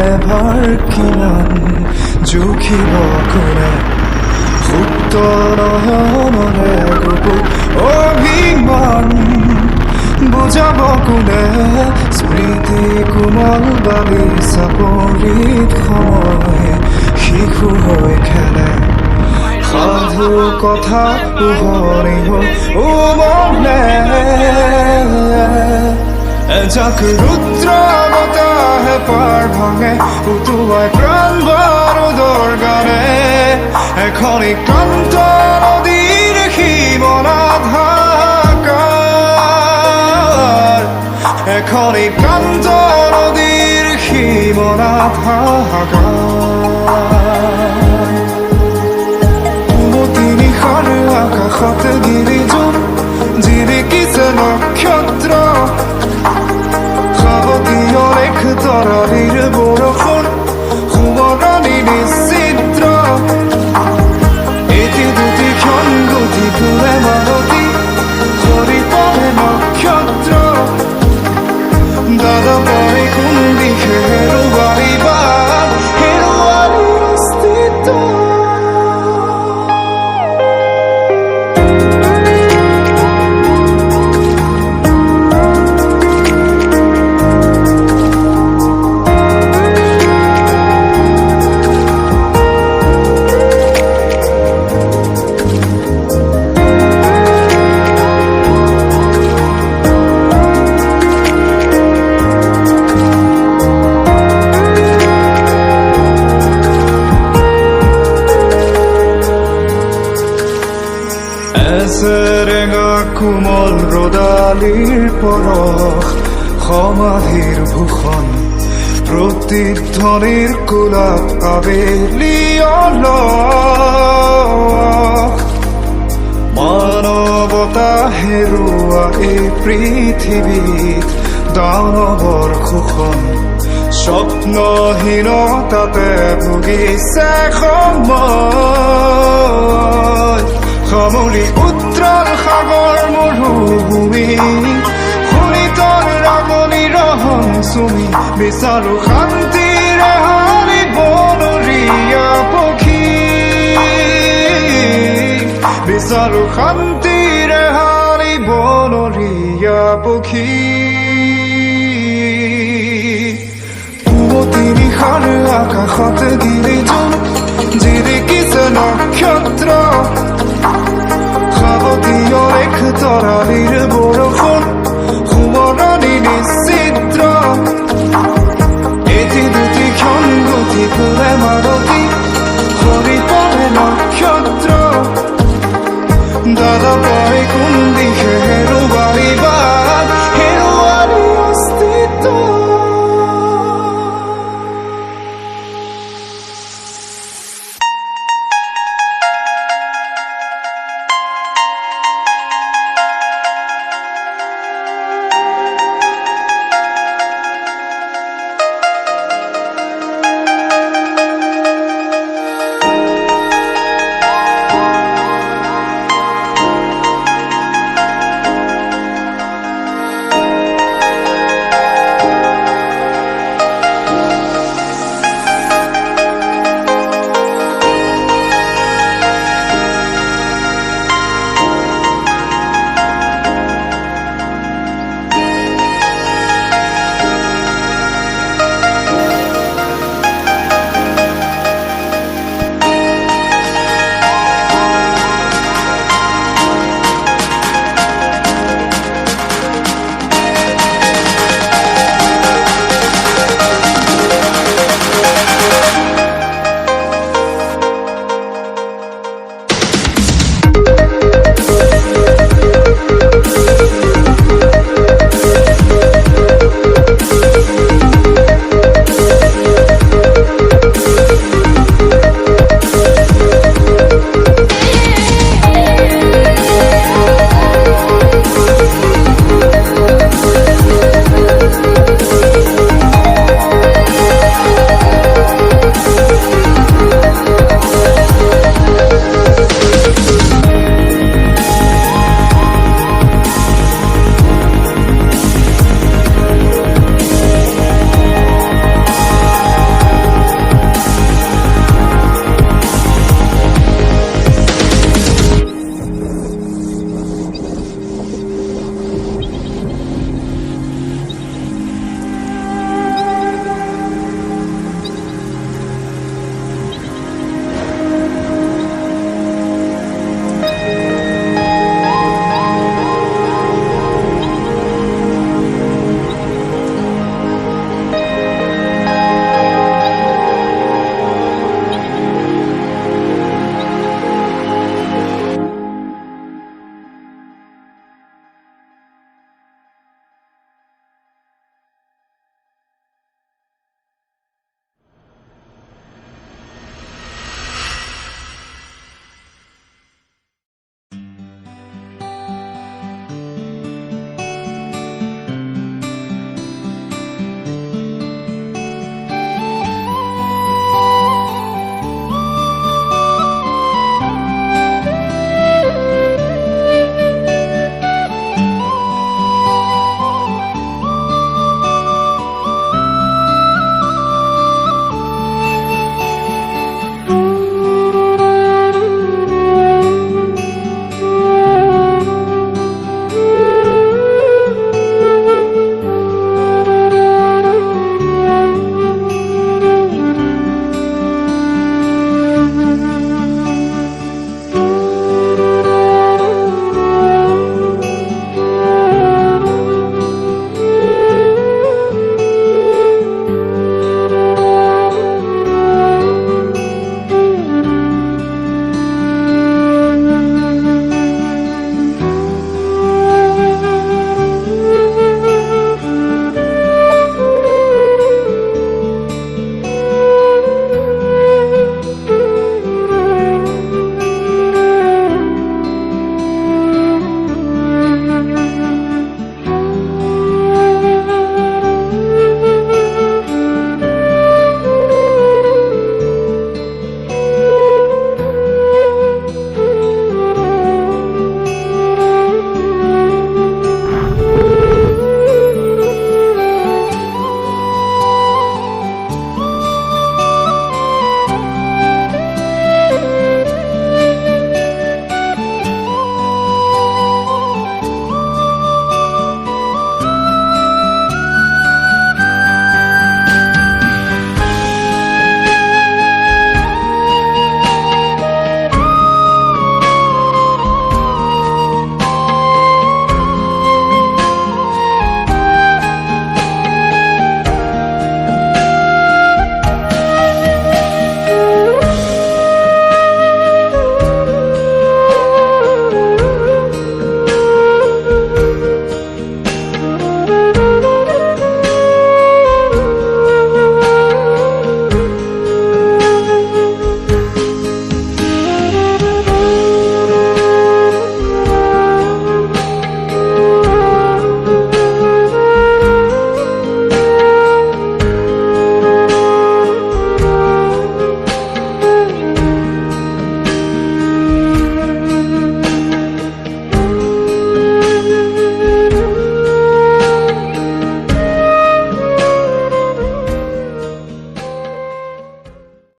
এবাৰ কিমান জুখিব কোনে সুপ্ত নয়নৰে গুপুত অভিমান বুজাব কোনে স্মৃতি কোমল বালি চাপৰিত সময় শিশু হৈ খেলে সাধু কথা পোহৰি হৈ উমলে এজাক ৰুদ্ৰ বতাহে পাৰ ভাঙে উটুৱাই প্ৰাণ বাৰুদৰ গানে এখন ক্লান্ত নদীৰ সীমনাত হাহাকাৰ এখন ক্লান্ত নদীৰ সীমনাত হাহাকাৰ নিশাৰ আকাশত গিৰিজোন জিৰিকিছে নক্ষত্ৰ সাৱতীয় লেখ তৰালিৰ বৰষুণ সুমৰণি নিশ্চিত্ৰ এটি দুটি ক্ষণ গতি ফুলে মালতী সৰি পৰে নক্ষত্ৰ দাদা পাই কোন দিশে হেৰুৱাই বাট হেৰুৱাই অস্তিত্ব এছেৰেঙা কোমল ৰদালিৰ পৰশ সমাধিৰ ভূষণ প্ৰতিধ্বনিৰ কোলাপ আবেলি অলস মানৱতা হেৰুৱা এই পৃথিৱীত দানৱৰ শোষণ স্বপ্নহীনতাতে ভুগিছে সময় সামৰি উত্তল সাগৰ মৰুভূমি শোণিতৰ ৰাগনি ৰহন চুমি বিচাৰো শান্তিৰে হাৰিব নৰিয়া পক্ষী বিচাৰো শান্তিৰে হাৰিব নৰিয়া পক্ষী পুৱতি নিশাৰ আকাশত গিৰিজোন জিৰিকিছে নক্ষত্ৰ সাৱতীয় লেখ তৰালিৰ বৰষুণ সুমৰণি নিশ্চিত